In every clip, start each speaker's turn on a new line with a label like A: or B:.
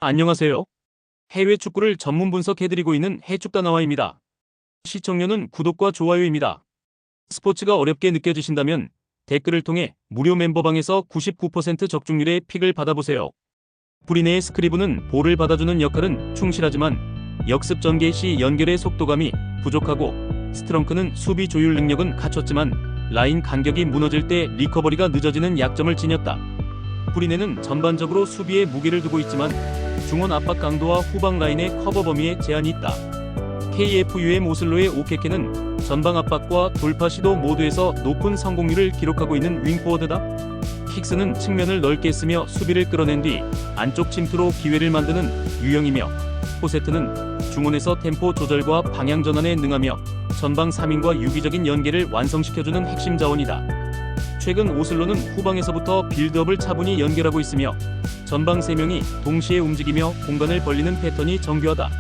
A: 안녕하세요. 해외 축구를 전문 분석해드리고 있는 해축다나와입니다. 시청료는 구독과 좋아요입니다. 스포츠가 어렵게 느껴지신다면 댓글을 통해 무료 멤버방에서 99% 적중률의 픽을 받아보세요. 브리네의 스크리브는 볼을 받아주는 역할은 충실하지만 역습 전개 시 연결의 속도감이 부족하고, 스트렁크는 수비 조율 능력은 갖췄지만 라인 간격이 무너질 때 리커버리가 늦어지는 약점을 지녔다. 브리네는 전반적으로 수비에 무게를 두고 있지만 중원 압박 강도와 후방 라인의 커버 범위에 제한이 있다. KFUM 오슬로의 오케케는 전방 압박과 돌파 시도 모두에서 높은 성공률을 기록하고 있는 윙포워드다. 킥스는 측면을 넓게 쓰며 수비를 끌어낸 뒤 안쪽 침투로 기회를 만드는 유형이며, 포세트는 중원에서 템포 조절과 방향 전환에 능하며 전방 3인과 유기적인 연계를 완성시켜주는 핵심 자원이다. 최근 오슬로는 후방에서부터 빌드업을 차분히 연결하고 있으며 전방 3명이 동시에 움직이며 공간을 벌리는 패턴이 정교하다.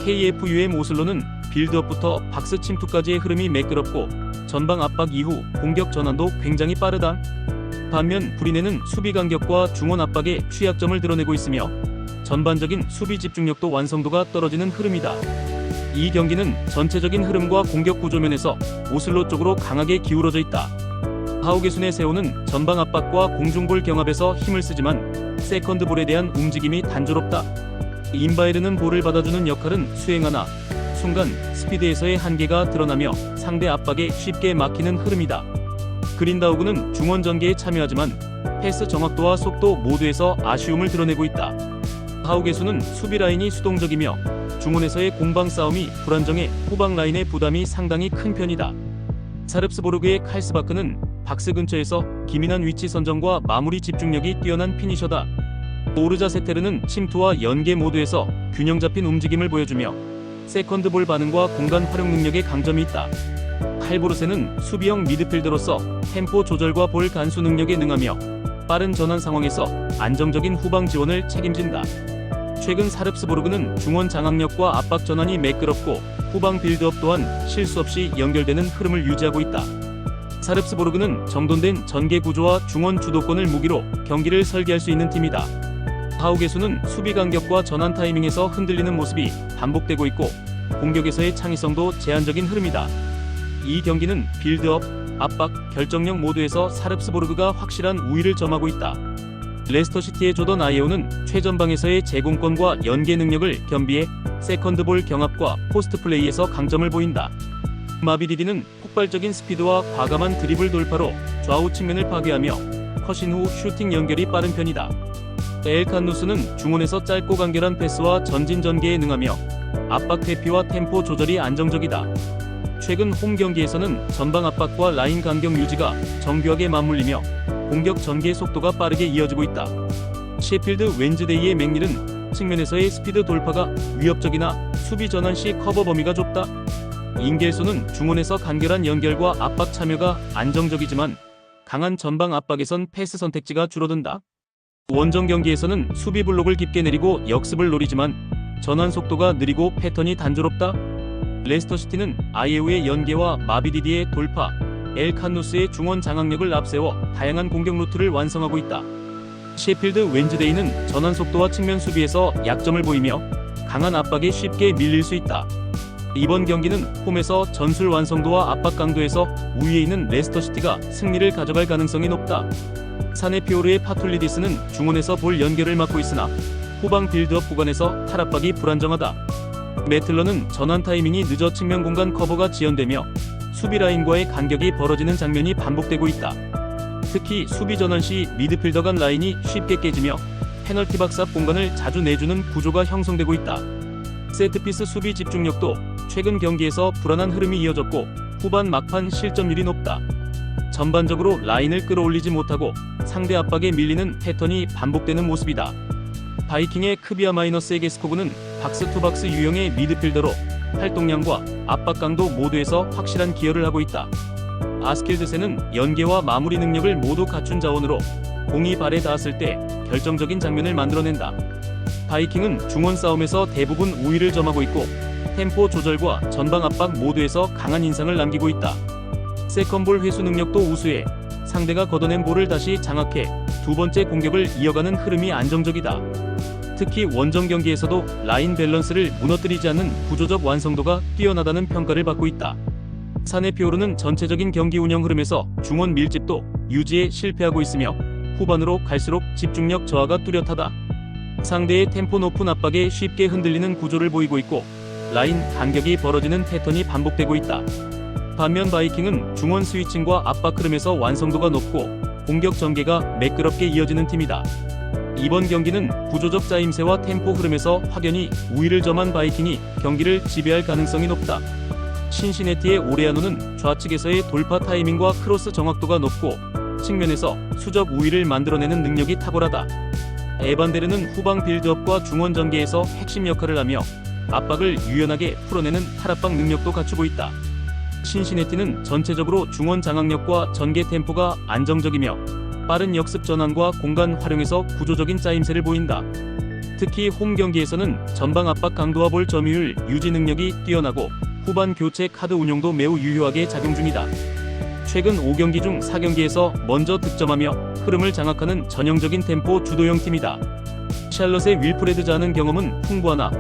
A: KFUM 오슬로는 빌드업부터 박스 침투까지의 흐름이 매끄럽고 전방 압박 이후 공격 전환도 굉장히 빠르다. 반면 브리네는 수비 간격과 중원 압박에 취약점을 드러내고 있으며 전반적인 수비 집중력도 완성도가 떨어지는 흐름이다. 이 경기는 전체적인 흐름과 공격 구조면에서 오슬로 쪽으로 강하게 기울어져 있다. 하우게순의 세오는 전방 압박과 공중볼 경합에서 힘을 쓰지만 세컨드볼에 대한 움직임이 단조롭다. 인바이르는 볼을 받아주는 역할은 수행하나 순간 스피드에서의 한계가 드러나며 상대 압박에 쉽게 막히는 흐름이다. 그린다우그는 중원 전개에 참여하지만 패스 정확도와 속도 모두에서 아쉬움을 드러내고 있다. 하우게순은 수비 라인이 수동적이며 중원에서의 공방 싸움이 불안정해 후방 라인의 부담이 상당히 큰 편이다. 사릅스보르그의 칼스바크는 박스 근처에서 기민한 위치 선정과 마무리 집중력이 뛰어난 피니셔다. 오르자세테르는 침투와 연계 모두에서 균형 잡힌 움직임을 보여주며 세컨드볼 반응과 공간 활용 능력에 강점이 있다. 칼보르세는 수비형 미드필더로서 템포 조절과 볼 간수 능력에 능하며 빠른 전환 상황에서 안정적인 후방 지원을 책임진다. 최근 사릅스보르그는 중원 장악력과 압박 전환이 매끄럽고 후방 빌드업 또한 실수 없이 연결되는 흐름을 유지하고 있다. 사릅스보르그는 정돈된 전개 구조와 중원 주도권을 무기로 경기를 설계할 수 있는 팀이다. 하우게수는 수비 간격과 전환 타이밍에서 흔들리는 모습이 반복되고 있고 공격에서의 창의성도 제한적인 흐름이다. 이 경기는 빌드업, 압박, 결정력 모두에서 사릅스보르그가 확실한 우위를 점하고 있다. 레스터시티의 조던 아예오는 최전방에서의 제공권과 연계 능력을 겸비해 세컨드볼 경합과 포스트 플레이에서 강점을 보인다. 마비디디는 폭발적인 스피드와 과감한 드리블 돌파로 좌우 측면을 파괴하며 컷인 후 슈팅 연결이 빠른 편이다. 엘칸누스는 중원에서 짧고 간결한 패스와 전진 전개에 능하며 압박 회피와 템포 조절이 안정적이다. 최근 홈 경기에서는 전방 압박과 라인 간격 유지가 정교하게 맞물리며 공격 전개 속도가 빠르게 이어지고 있다. 셰필드 웬즈데이의 맥닐은 측면에서의 스피드 돌파가 위협적이나 수비 전환 시 커버 범위가 좁다. 잉겔소는 중원에서 간결한 연결과 압박 참여가 안정적이지만 강한 전방 압박에선 패스 선택지가 줄어든다. 원정 경기에서는 수비 블록을 깊게 내리고 역습을 노리지만 전환 속도가 느리고 패턴이 단조롭다. 레스터시티는 아예우의 연계와 마비디디의 돌파, 엘칸누스의 중원 장악력을 앞세워 다양한 공격 루트를 완성하고 있다. 셰필드 웬즈데이는 전환 속도와 측면 수비에서 약점을 보이며 강한 압박에 쉽게 밀릴 수 있다. 이번 경기는 홈에서 전술 완성도와 압박 강도에서 우위에 있는 레스터시티가 승리를 가져갈 가능성이 높다. 사네피오르의 파툴리디스는 중원에서 볼 연결을 맡고 있으나 후방 빌드업 구간에서 탈압박이 불안정하다. 매틀러는 전환 타이밍이 늦어 측면 공간 커버가 지연되며 수비 라인과의 간격이 벌어지는 장면이 반복되고 있다. 특히 수비 전환 시 미드필더 간 라인이 쉽게 깨지며 페널티 박스 앞 공간을 자주 내주는 구조가 형성되고 있다. 세트피스 수비 집중력도 최근 경기에서 불안한 흐름이 이어졌고 후반 막판 실점률이 높다. 전반적으로 라인을 끌어올리지 못하고 상대 압박에 밀리는 패턴이 반복되는 모습이다. 바이킹의 크비아 마이너스 에게스코브는 박스2박스 유형의 미드필더로 활동량과 압박 강도 모두에서 확실한 기여를 하고 있다. 아스킬드세는 연계와 마무리 능력을 모두 갖춘 자원으로 공이 발에 닿았을 때 결정적인 장면을 만들어낸다. 바이킹은 중원 싸움에서 대부분 우위를 점하고 있고 템포 조절과 전방 압박 모두에서 강한 인상을 남기고 있다. 세컨볼 회수 능력도 우수해 상대가 걷어낸 볼을 다시 장악해 두 번째 공격을 이어가는 흐름이 안정적이다. 특히 원정 경기에서도 라인 밸런스를 무너뜨리지 않는 구조적 완성도가 뛰어나다는 평가를 받고 있다. 사내 피오르는 전체적인 경기 운영 흐름에서 중원 밀집도 유지에 실패하고 있으며 후반으로 갈수록 집중력 저하가 뚜렷하다. 상대의 템포 높은 압박에 쉽게 흔들리는 구조를 보이고 있고 라인 간격이 벌어지는 패턴이 반복되고 있다. 반면 바이킹은 중원 스위칭과 압박 흐름에서 완성도가 높고 공격 전개가 매끄럽게 이어지는 팀이다. 이번 경기는 구조적 짜임새와 템포 흐름에서 확연히 우위를 점한 바이킹이 경기를 지배할 가능성이 높다. 신시내티의 오레아노는 좌측에서의 돌파 타이밍과 크로스 정확도가 높고 측면에서 수적 우위를 만들어내는 능력이 탁월하다. 에반데르는 후방 빌드업과 중원 전개에서 핵심 역할을 하며 압박을 유연하게 풀어내는 탈압박 능력도 갖추고 있다. 신시내티는 전체적으로 중원 장악력과 전개 템포가 안정적이며 빠른 역습 전환과 공간 활용에서 구조적인 짜임새를 보인다. 특히 홈 경기에서는 전방 압박 강도와 볼 점유율 유지 능력이 뛰어나고 후반 교체 카드 운용도 매우 유효하게 작용 중이다. 최근 5경기 중 4경기에서 먼저 득점하며 흐름을 장악하는 전형적인 템포 주도형 팀이다. 샬럿의 윌프레드 자는 경험은 풍부하나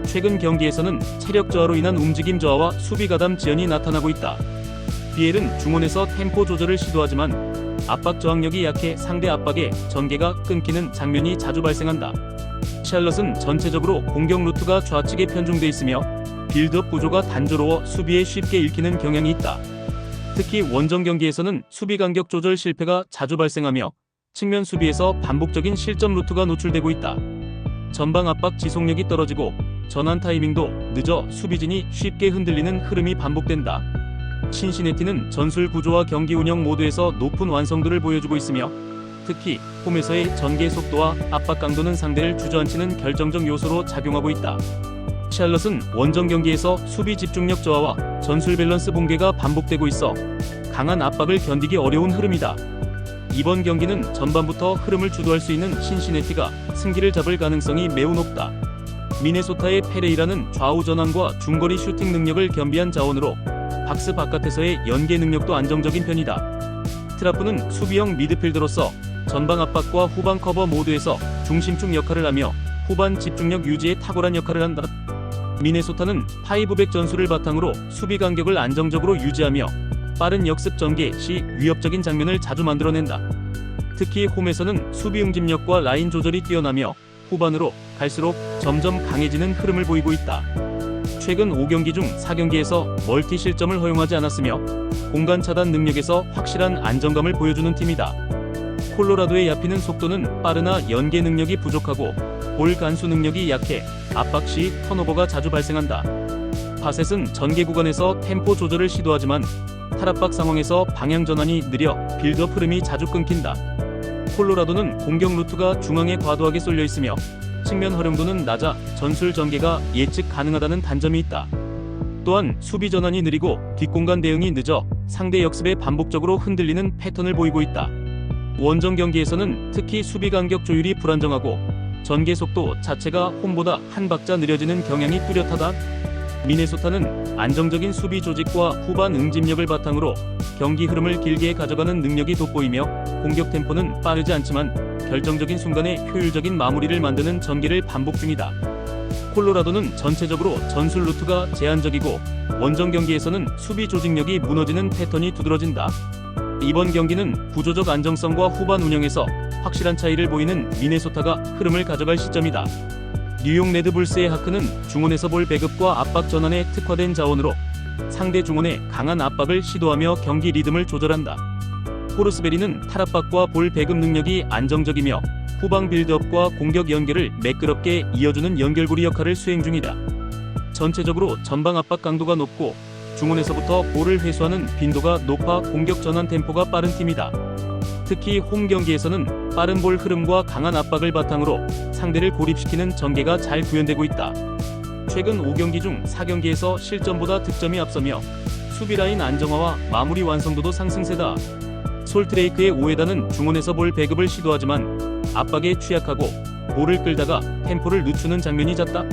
A: 최근 경기에서는 체력 저하로 인한 움직임 저하와 수비 가담 지연이 나타나고 있다. 비엘은 중원에서 템포 조절을 시도하지만 압박 저항력이 약해 상대 압박에 전개가 끊기는 장면이 자주 발생한다. 샬럿은 전체적으로 공격 루트가 좌측에 편중돼 있으며 빌드업 구조가 단조로워 수비에 쉽게 읽히는 경향이 있다. 특히 원정 경기에서는 수비 간격 조절 실패가 자주 발생하며 측면 수비에서 반복적인 실점 루트가 노출되고 있다. 전방 압박 지속력이 떨어지고 전환 타이밍도 늦어 수비진이 쉽게 흔들리는 흐름이 반복된다. 신시내티는 전술 구조와 경기 운영 모두에서 높은 완성도를 보여주고 있으며 특히 홈에서의 전개 속도와 압박 강도는 상대를 주저앉히는 결정적 요소로 작용하고 있다. 샬럿은 원정 경기에서 수비 집중력 저하와 전술 밸런스 붕괴가 반복되고 있어 강한 압박을 견디기 어려운 흐름이다. 이번 경기는 전반부터 흐름을 주도할 수 있는 신시내티가 승기를 잡을 가능성이 매우 높다. 미네소타의 페레이라는 좌우 전환과 중거리 슈팅 능력을 겸비한 자원으로 박스 바깥에서의 연계 능력도 안정적인 편이다. 트라프는 수비형 미드필더로서 전방 압박과 후방 커버 모두에서 중심축 역할을 하며 후반 집중력 유지에 탁월한 역할을 한다. 미네소타는 파이브백 전술을 바탕으로 수비 간격을 안정적으로 유지하며 빠른 역습 전개 시 위협적인 장면을 자주 만들어낸다. 특히 홈에서는 수비 응집력과 라인 조절이 뛰어나며 후반으로 갈수록 점점 강해지는 흐름을 보이고 있다. 최근 5경기 중 4경기에서 멀티 실점을 허용하지 않았으며 공간 차단 능력에서 확실한 안정감을 보여주는 팀이다. 콜로라도의 야피는 속도는 빠르나 연계 능력이 부족하고 볼 간수 능력이 약해 압박 시 턴오버가 자주 발생한다. 바셋은 전개 구간에서 템포 조절을 시도하지만 탈압박 상황에서 방향 전환이 느려 빌드업 흐름이 자주 끊긴다. 콜로라도는 공격 루트가 중앙에 과도하게 쏠려 있으며 측면 활용도는 낮아 전술 전개가 예측 가능하다는 단점이 있다. 또한 수비 전환이 느리고 뒷공간 대응이 늦어 상대 역습에 반복적으로 흔들리는 패턴을 보이고 있다. 원정 경기에서는 특히 수비 간격 조율이 불안정하고 전개 속도 자체가 홈보다 한 박자 느려지는 경향이 뚜렷하다. 미네소타는 안정적인 수비 조직과 후반 응집력을 바탕으로 경기 흐름을 길게 가져가는 능력이 돋보이며 공격 템포는 빠르지 않지만 결정적인 순간에 효율적인 마무리를 만드는 전개를 반복 중이다. 콜로라도는 전체적으로 전술 루트가 제한적이고 원정 경기에서는 수비 조직력이 무너지는 패턴이 두드러진다. 이번 경기는 구조적 안정성과 후반 운영에서 확실한 차이를 보이는 미네소타가 흐름을 가져갈 시점이다. 뉴욕 레드불스의 하크는 중원에서 볼 배급과 압박 전환에 특화된 자원으로 상대 중원에 강한 압박을 시도하며 경기 리듬을 조절한다. 호르스베리는 탈압박과 볼 배급 능력이 안정적이며 후방 빌드업과 공격 연결을 매끄럽게 이어주는 연결고리 역할을 수행 중이다. 전체적으로 전방 압박 강도가 높고 중원에서부터 볼을 회수하는 빈도가 높아 공격 전환 템포가 빠른 팀이다. 특히 홈 경기에서는 빠른 볼 흐름과 강한 압박을 바탕으로 상대를 고립시키는 전개가 잘 구현되고 있다. 최근 5경기 중 4경기에서 실점보다 득점이 앞서며 수비라인 안정화와 마무리 완성도도 상승세다. 솔트레이크의 오에다는 중원에서 볼 배급을 시도하지만 압박에 취약하고 볼을 끌다가 템포를 늦추는 장면이 잦다.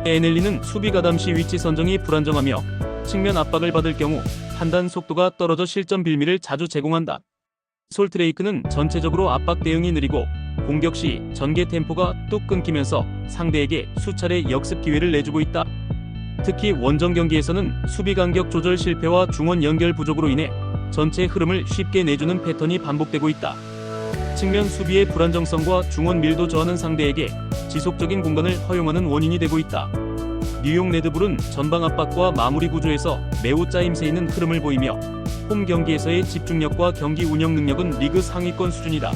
A: 에넬리는 수비 가담 시 위치 선정이 불안정하며 측면 압박을 받을 경우 판단 속도가 떨어져 실점 빌미를 자주 제공한다. 솔트레이크는 전체적으로 압박 대응이 느리고 공격 시 전개 템포가 뚝 끊기면서 상대에게 수차례 역습 기회를 내주고 있다. 특히 원정 경기에서는 수비 간격 조절 실패와 중원 연결 부족으로 인해 전체 흐름을 쉽게 내주는 패턴이 반복되고 있다. 측면 수비의 불안정성과 중원 밀도 저하는 상대에게 지속적인 공간을 허용하는 원인이 되고 있다. 뉴욕 레드불은 전방 압박과 마무리 구조에서 매우 짜임새 있는 흐름을 보이며 홈 경기에서의 집중력과 경기 운영 능력은 리그 상위권 수준이다.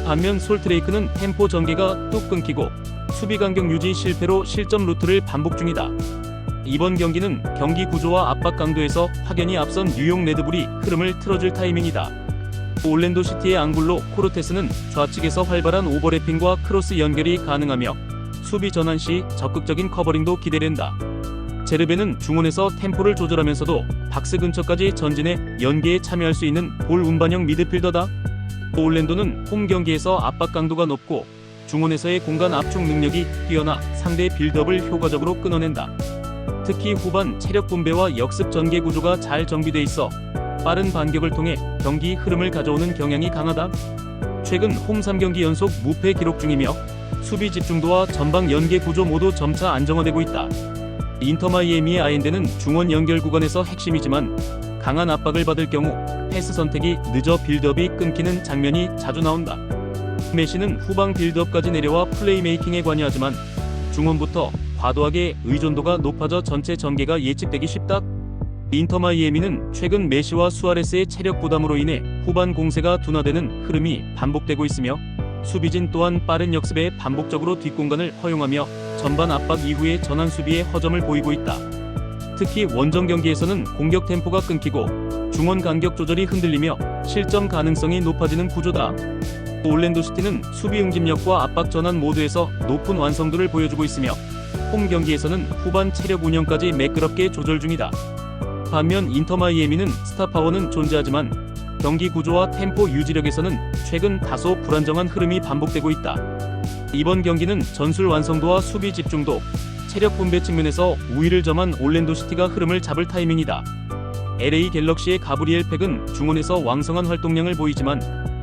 A: 반면 솔트레이크는 템포 전개가 뚝 끊기고 수비 간격 유지 실패로 실점 루트를 반복 중이다. 이번 경기는 경기 구조와 압박 강도에서 확연히 앞선 뉴욕 레드불이 흐름을 틀어줄 타이밍이다. 올랜도 시티의 앙굴로 코르테스는 좌측에서 활발한 오버래핑과 크로스 연결이 가능하며 수비 전환 시 적극적인 커버링도 기대된다. 제르베는 중원에서 템포를 조절하면서도 박스 근처까지 전진해 연계에 참여할 수 있는 볼 운반형 미드필더다. 올랜도는 홈 경기에서 압박 강도가 높고 중원에서의 공간 압축 능력이 뛰어나 상대 빌드업을 효과적으로 끊어낸다. 특히 후반 체력 분배와 역습 전개 구조가 잘 정비돼 있어 빠른 반격을 통해 경기 흐름을 가져오는 경향이 강하다. 최근 홈 3경기 연속 무패 기록 중이며 수비 집중도와 전방 연계 구조 모두 점차 안정화되고 있다. 인터 마이애미의 아엔데는 중원 연결 구간에서 핵심이지만 강한 압박을 받을 경우 패스 선택이 늦어 빌드업이 끊기는 장면이 자주 나온다. 메시는 후방 빌드업까지 내려와 플레이메이킹에 관여하지만 중원부터 과도하게 의존도가 높아져 전체 전개가 예측되기 쉽다. 인터 마이애미는 최근 메시와 수아레스의 체력 부담으로 인해 후반 공세가 둔화되는 흐름이 반복되고 있으며 수비진 또한 빠른 역습에 반복적으로 뒷공간을 허용하며 전반 압박 이후의 전환 수비에 허점을 보이고 있다. 특히 원정 경기에서는 공격 템포가 끊기고 중원 간격 조절이 흔들리며 실점 가능성이 높아지는 구조다. 올랜도 시티는 수비 응집력과 압박 전환 모두에서 높은 완성도를 보여주고 있으며 홈 경기에서는 후반 체력 운영까지 매끄럽게 조절 중이다. 반면 인터 마이애미는 스타 파워는 존재하지만 경기 구조와 템포 유지력에서는 최근 다소 불안정한 흐름이 반복되고 있다. 이번 경기는 전술 완성도와 수비 집중도, 체력 분배 측면에서 우위를 점한 올랜도 시티가 흐름을 잡을 타이밍이다. LA 갤럭시의 가브리엘 팩은 중원에서 왕성한 활동량을 보이지만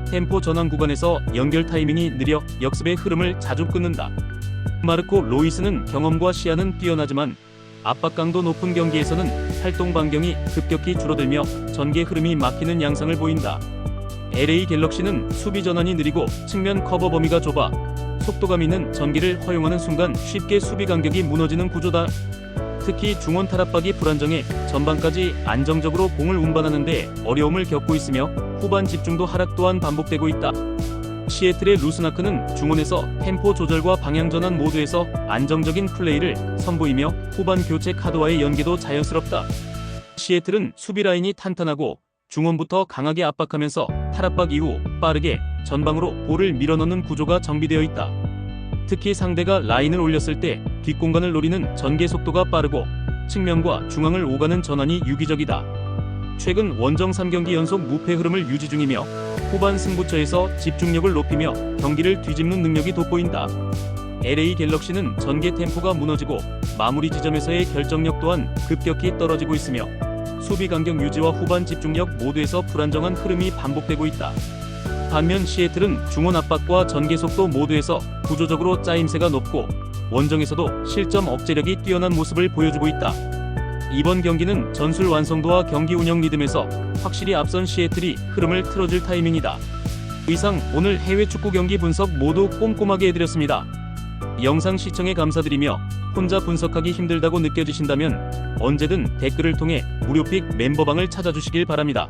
A: 템포 전환 구간에서 연결 타이밍이 느려 역습의 흐름을 자주 끊는다. 마르코 로이스는 경험과 시야는 뛰어나지만 압박 강도 높은 경기에서는 활동 반경이 급격히 줄어들며 전개 흐름이 막히는 양상을 보인다. LA 갤럭시는 수비 전환이 느리고 측면 커버 범위가 좁아 속도감 있는 전개를 허용하는 순간 쉽게 수비 간격이 무너지는 구조다. 특히 중원 탈압박이 불안정해 전반까지 안정적으로 공을 운반하는 데 어려움을 겪고 있으며 후반 집중도 하락 또한 반복되고 있다. 시애틀의 루스나크는 중원에서 템포 조절과 방향 전환 모두에서 안정적인 플레이를 선보이며 후반 교체 카드와의 연계도 자연스럽다. 시애틀은 수비 라인이 탄탄하고 중원부터 강하게 압박하면서 탈압박 이후 빠르게 전방으로 볼을 밀어넣는 구조가 정비되어 있다. 특히 상대가 라인을 올렸을 때 뒷공간을 노리는 전개 속도가 빠르고 측면과 중앙을 오가는 전환이 유기적이다. 최근 원정 3경기 연속 무패 흐름을 유지 중이며 후반 승부처에서 집중력을 높이며 경기를 뒤집는 능력이 돋보인다. LA 갤럭시는 전개 템포가 무너지고 마무리 지점에서의 결정력 또한 급격히 떨어지고 있으며 수비 간격 유지와 후반 집중력 모두에서 불안정한 흐름이 반복되고 있다. 반면 시애틀은 중원 압박과 전개 속도 모두에서 구조적으로 짜임새가 높고 원정에서도 실점 억제력이 뛰어난 모습을 보여주고 있다. 이번 경기는 전술 완성도와 경기 운영 리듬에서 확실히 앞선 시애틀이 흐름을 틀어줄 타이밍이다. 이상 오늘 해외 축구 경기 분석 모두 꼼꼼하게 해드렸습니다. 영상 시청에 감사드리며 혼자 분석하기 힘들다고 느껴지신다면 언제든 댓글을 통해 무료픽 멤버방을 찾아주시길 바랍니다.